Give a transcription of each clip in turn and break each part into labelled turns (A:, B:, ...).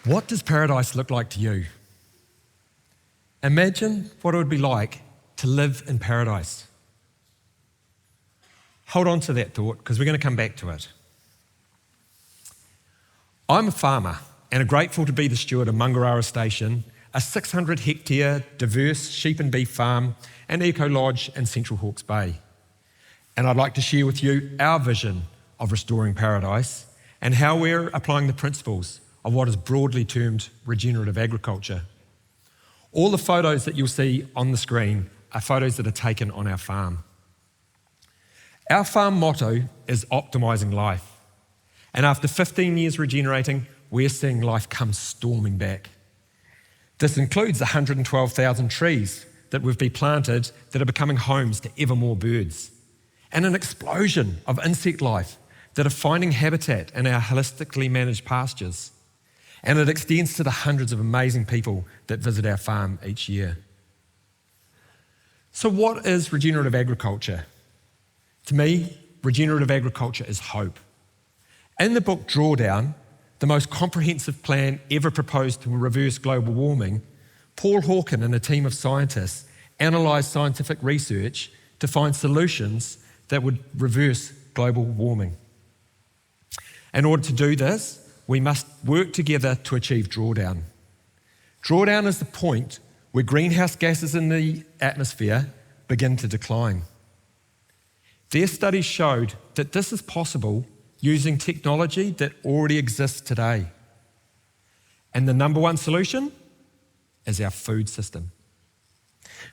A: What does paradise look like to you? Imagine what it would be like to live in paradise. Hold on to that thought because we're going to come back to it. I'm a farmer and are grateful to be the steward of Mangarara Station, a 600-hectare diverse sheep and beef farm and eco lodge in Central Hawke's Bay. And I'd like to share with you our vision of restoring paradise and how we're applying the principles of what is broadly termed regenerative agriculture. All the photos that you'll see on the screen are photos that are taken on our farm. Our farm motto is optimising life. And after 15 years regenerating, we're seeing life come storming back. This includes 112,000 trees that we've been planted that are becoming homes to ever more birds, and an explosion of insect life that are finding habitat in our holistically managed pastures. And it extends to the hundreds of amazing people that visit our farm each year. So what is regenerative agriculture? To me, regenerative agriculture is hope. In the book Drawdown, the most comprehensive plan ever proposed to reverse global warming, Paul Hawken and a team of scientists analysed scientific research to find solutions that would reverse global warming. In order to do this, we must work together to achieve drawdown. Drawdown is the point where greenhouse gases in the atmosphere begin to decline. Their studies showed that this is possible using technology that already exists today. And the number one solution is our food system.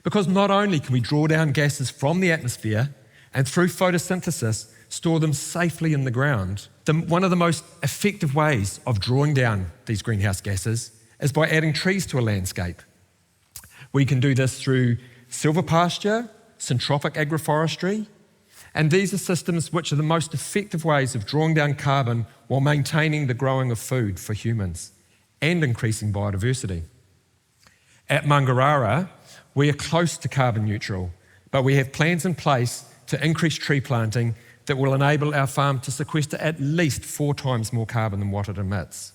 A: Because not only can we draw down gases from the atmosphere and through photosynthesis store them safely in the ground, one of the most effective ways of drawing down these greenhouse gases is by adding trees to a landscape. We can do this through silvopasture, syntropic agroforestry, and these are systems which are the most effective ways of drawing down carbon while maintaining the growing of food for humans and increasing biodiversity. At Mangarara, we are close to carbon neutral, but we have plans in place to increase tree planting that will enable our farm to sequester at least 4 times more carbon than what it emits.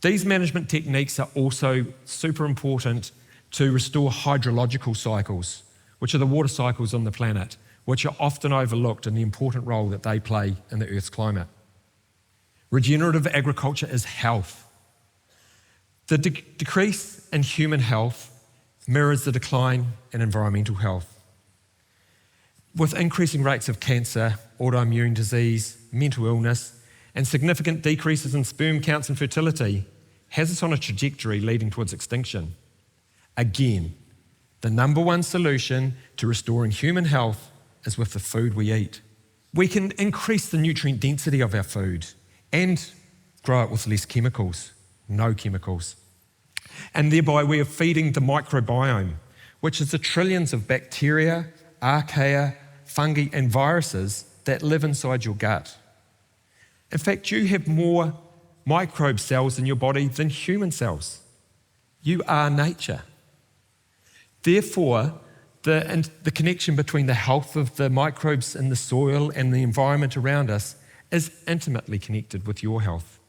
A: These management techniques are also super important to restore hydrological cycles, which are the water cycles on the planet, which are often overlooked in the important role that they play in the Earth's climate. Regenerative agriculture is health. The decrease in human health mirrors the decline in environmental health. With increasing rates of cancer, autoimmune disease, mental illness, and significant decreases in sperm counts and fertility, has us on a trajectory leading towards extinction. Again, the number one solution to restoring human health is with the food we eat. We can increase the nutrient density of our food and grow it with less chemicals, no chemicals. And thereby we are feeding the microbiome, which is the trillions of bacteria, archaea, fungi and viruses that live inside your gut. In fact, you have more microbe cells in your body than human cells. You are nature. Therefore, the connection between the health of the microbes in the soil and the environment around us is intimately connected with your health.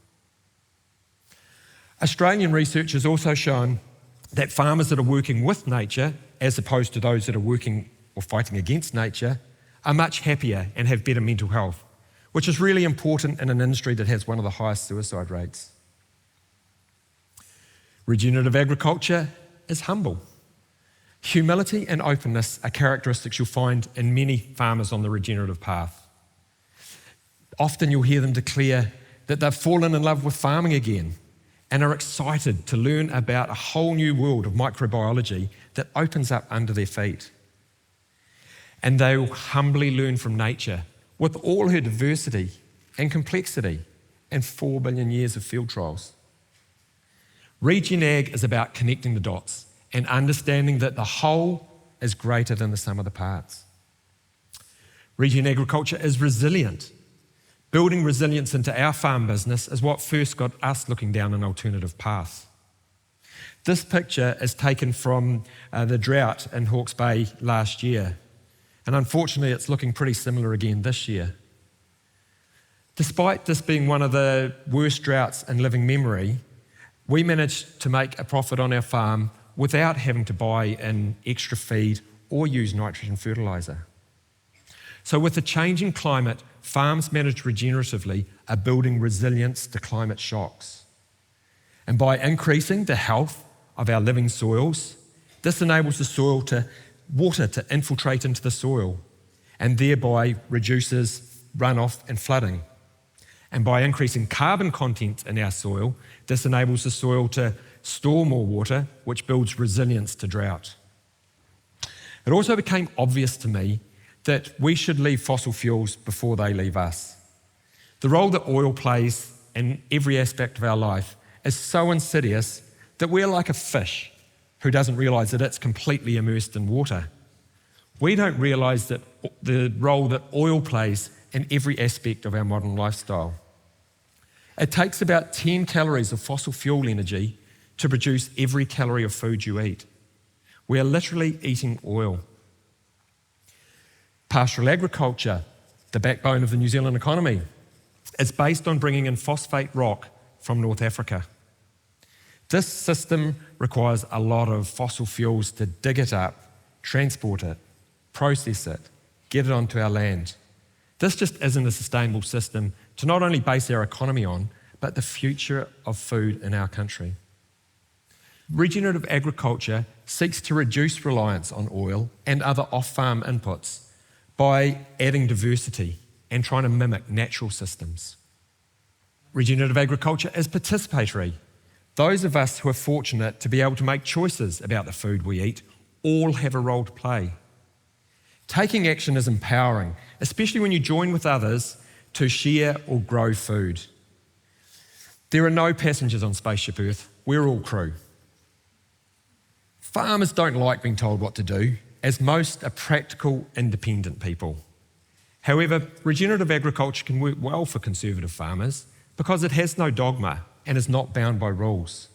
A: Australian research has also shown that farmers that are working with nature, as opposed to those that are working or fighting against nature, are much happier and have better mental health, which is really important in an industry that has one of the highest suicide rates. Regenerative agriculture is humble. Humility and openness are characteristics you'll find in many farmers on the regenerative path. Often you'll hear them declare that they've fallen in love with farming again and are excited to learn about a whole new world of microbiology that opens up under their feet. And they will humbly learn from nature with all her diversity and complexity and 4 billion years of field trials. Regen Ag is about connecting the dots and understanding that the whole is greater than the sum of the parts. Regen agriculture is resilient. Building resilience into our farm business is what first got us looking down an alternative path. This picture is taken from the drought in Hawke's Bay last year, and unfortunately it's looking pretty similar again this year. Despite this being one of the worst droughts in living memory, We managed to make a profit on our farm without having to buy in extra feed or use nitrogen fertiliser. So with the changing climate, farms managed regeneratively are building resilience to climate shocks. And by increasing the health of our living soils, this enables the soil water to infiltrate into the soil and thereby reduces runoff and flooding. And by increasing carbon content in our soil, this enables the soil to store more water, which builds resilience to drought. It also became obvious to me that we should leave fossil fuels before they leave us. The role that oil plays in every aspect of our life is so insidious that we're like a fish who doesn't realise that it's completely immersed in water. We don't realise that the role that oil plays in every aspect of our modern lifestyle. It takes about 10 calories of fossil fuel energy to produce every calorie of food you eat. We are literally eating oil. Pastoral agriculture, the backbone of the New Zealand economy, is based on bringing in phosphate rock from North Africa. This system requires a lot of fossil fuels to dig it up, transport it, process it, get it onto our land. This just isn't a sustainable system to not only base our economy on, but the future of food in our country. Regenerative agriculture seeks to reduce reliance on oil and other off-farm inputs by adding diversity and trying to mimic natural systems. Regenerative agriculture is participatory. Those of us who are fortunate to be able to make choices about the food we eat all have a role to play. Taking action is empowering, especially when you join with others to share or grow food. There are no passengers on Spaceship Earth, we're all crew. Farmers don't like being told what to do, as most are practical, independent people. However, regenerative agriculture can work well for conservative farmers because it has no dogma and is not bound by rules.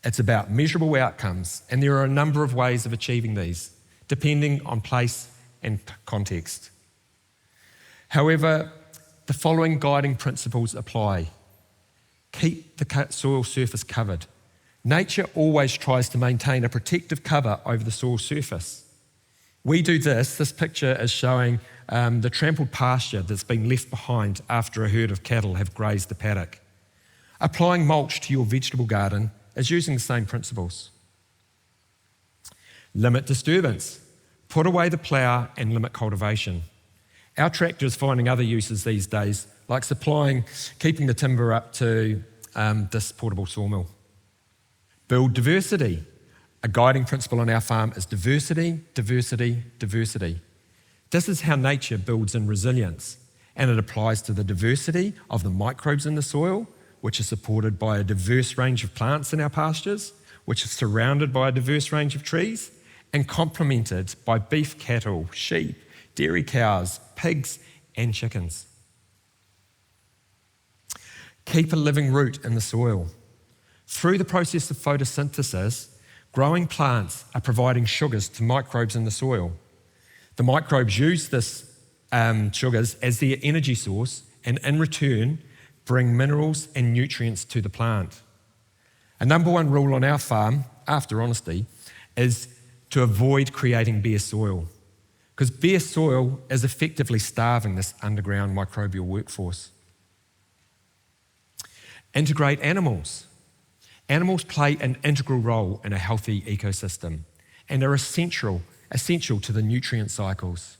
A: It's about measurable outcomes, and there are a number of ways of achieving these, depending on place and context. However, the following guiding principles apply. Keep the soil surface covered. Nature always tries to maintain a protective cover over the soil surface. We do this. This picture is showing the trampled pasture that's been left behind after a herd of cattle have grazed the paddock. Applying mulch to your vegetable garden is using the same principles. Limit disturbance. Put away the plough and limit cultivation. Our tractor is finding other uses these days, like keeping the timber up to this portable sawmill. Build diversity. A guiding principle on our farm is diversity, diversity, diversity. This is how nature builds in resilience, and it applies to the diversity of the microbes in the soil, which is supported by a diverse range of plants in our pastures, which is surrounded by a diverse range of trees, and complemented by beef cattle, sheep, dairy cows, pigs, and chickens. Keep a living root in the soil. Through the process of photosynthesis, growing plants are providing sugars to microbes in the soil. The microbes use this sugars as their energy source, and in return, bring minerals and nutrients to the plant. A number one rule on our farm, after honesty, is to avoid creating bare soil, because bare soil is effectively starving this underground microbial workforce. Integrate animals. Animals play an integral role in a healthy ecosystem and are essential to the nutrient cycles.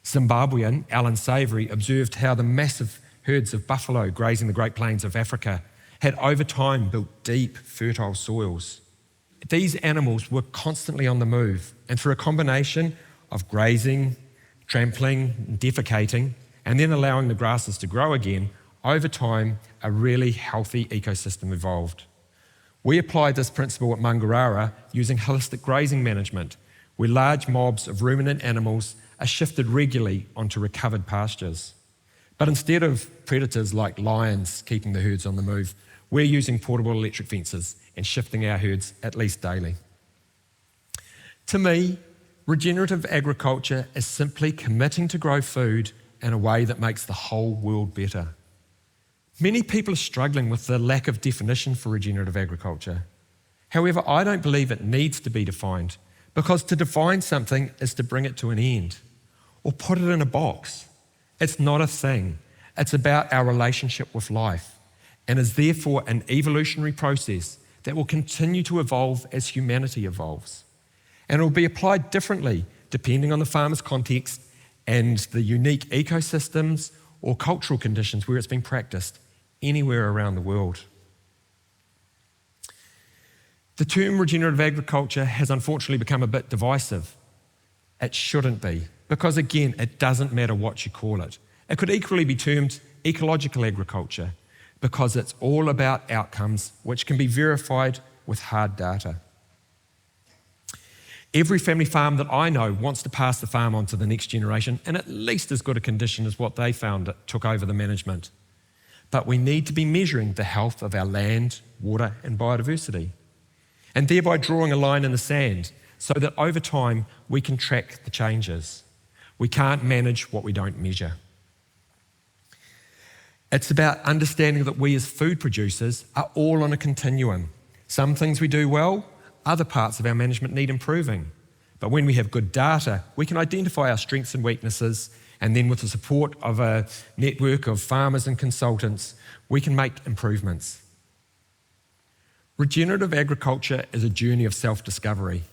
A: Zimbabwean Alan Savory observed how the massive herds of buffalo grazing the Great Plains of Africa had over time built deep, fertile soils. These animals were constantly on the move, and through a combination of grazing, trampling, defecating, and then allowing the grasses to grow again, over time, a really healthy ecosystem evolved. We applied this principle at Mangarara using holistic grazing management, where large mobs of ruminant animals are shifted regularly onto recovered pastures. But instead of predators like lions keeping the herds on the move, we're using portable electric fences and shifting our herds at least daily. To me, regenerative agriculture is simply committing to grow food in a way that makes the whole world better. Many people are struggling with the lack of definition for regenerative agriculture. However, I don't believe it needs to be defined, because to define something is to bring it to an end or put it in a box. It's not a thing. It's about our relationship with life, and is therefore an evolutionary process that will continue to evolve as humanity evolves. And it will be applied differently depending on the farmer's context and the unique ecosystems or cultural conditions where it's being practiced anywhere around the world. The term regenerative agriculture has unfortunately become a bit divisive. It shouldn't be, because again, it doesn't matter what you call it. It could equally be termed ecological agriculture, because it's all about outcomes which can be verified with hard data. Every family farm that I know wants to pass the farm on to the next generation in at least as good a condition as what they found it took over the management. But we need to be measuring the health of our land, water, and biodiversity, and thereby drawing a line in the sand so that over time we can track the changes. We can't manage what we don't measure. It's about understanding that we as food producers are all on a continuum. Some things we do well, other parts of our management need improving. But when we have good data, we can identify our strengths and weaknesses, and then with the support of a network of farmers and consultants, we can make improvements. Regenerative agriculture is a journey of self-discovery.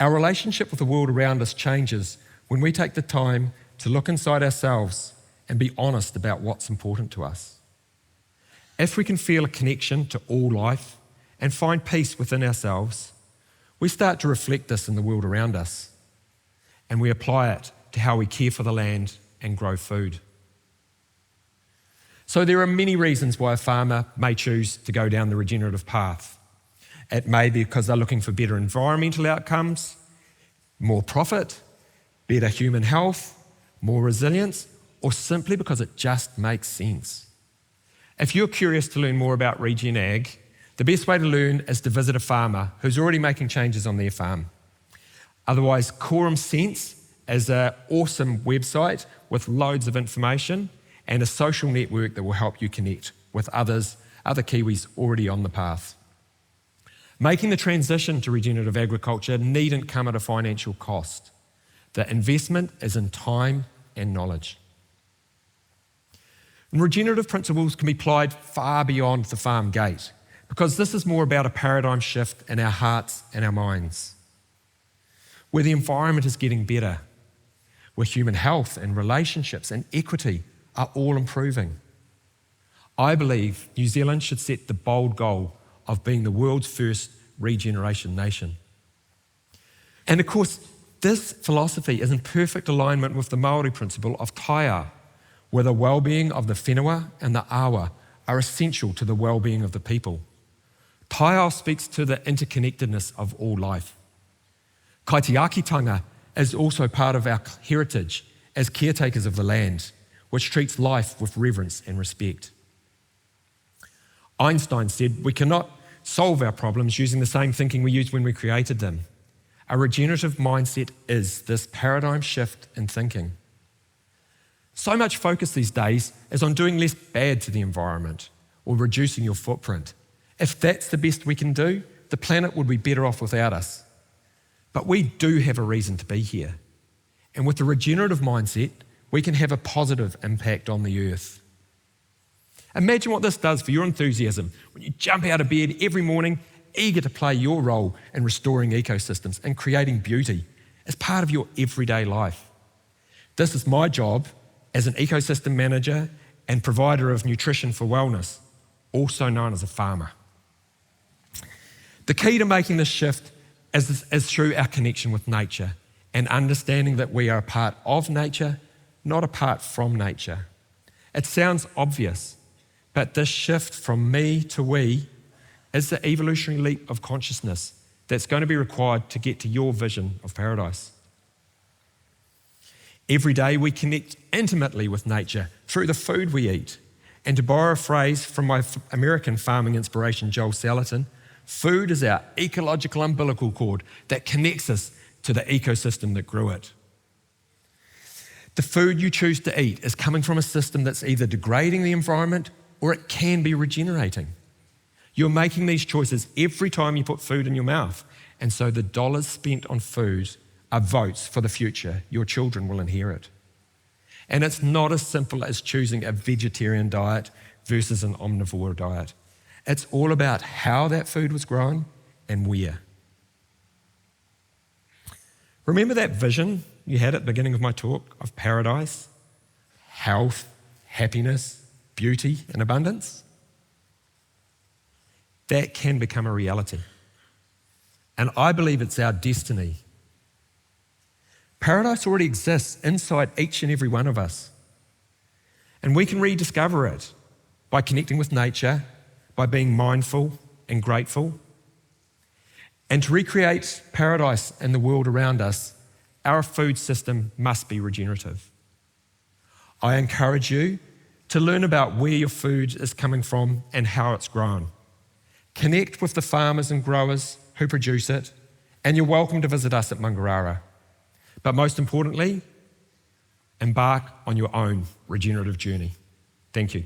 A: Our relationship with the world around us changes when we take the time to look inside ourselves and be honest about what's important to us. If we can feel a connection to all life and find peace within ourselves, we start to reflect this in the world around us, and we apply it to how we care for the land and grow food. So there are many reasons why a farmer may choose to go down the regenerative path. It may be because they're looking for better environmental outcomes, more profit, better human health, more resilience, or simply because it just makes sense. If you're curious to learn more about Regen Ag, the best way to learn is to visit a farmer who's already making changes on their farm. Otherwise, Quorum Sense is an awesome website with loads of information and a social network that will help you connect with other Kiwis already on the path. Making the transition to regenerative agriculture needn't come at a financial cost. The investment is in time and knowledge. And regenerative principles can be applied far beyond the farm gate, because this is more about a paradigm shift in our hearts and our minds, where the environment is getting better, where human health and relationships and equity are all improving. I believe New Zealand should set the bold goal of being the world's first regeneration nation. And of course, this philosophy is in perfect alignment with the Māori principle of taia, where the well-being of the whenua and the awa are essential to the well-being of the people. Taia speaks to the interconnectedness of all life. Kaitiakitanga is also part of our heritage as caretakers of the land, which treats life with reverence and respect. Einstein said, "We cannot solve our problems using the same thinking we used when we created them." A regenerative mindset is this paradigm shift in thinking. So much focus these days is on doing less bad to the environment or reducing your footprint. If that's the best we can do, the planet would be better off without us. But we do have a reason to be here. And with the regenerative mindset, we can have a positive impact on the earth. Imagine what this does for your enthusiasm when you jump out of bed every morning, eager to play your role in restoring ecosystems and creating beauty as part of your everyday life. This is my job as an ecosystem manager and provider of nutrition for wellness, also known as a farmer. The key to making this shift is through our connection with nature and understanding that we are a part of nature, not apart from nature. It sounds obvious, but this shift from me to we is the evolutionary leap of consciousness that's going to be required to get to your vision of paradise. Every day we connect intimately with nature through the food we eat. And to borrow a phrase from my American farming inspiration, Joel Salatin, food is our ecological umbilical cord that connects us to the ecosystem that grew it. The food you choose to eat is coming from a system that's either degrading the environment or it can be regenerating. You're making these choices every time you put food in your mouth. And so the dollars spent on food are votes for the future your children will inherit. And it's not as simple as choosing a vegetarian diet versus an omnivore diet. It's all about how that food was grown and where. Remember that vision you had at the beginning of my talk of paradise, health, happiness, beauty, and abundance? That can become a reality. And I believe it's our destiny. Paradise already exists inside each and every one of us. And we can rediscover it by connecting with nature, by being mindful and grateful. And to recreate paradise in the world around us, our food system must be regenerative. I encourage you to learn about where your food is coming from and how it's grown. Connect with the farmers and growers who produce it, and you're welcome to visit us at Mangarara. But most importantly, embark on your own regenerative journey. Thank you.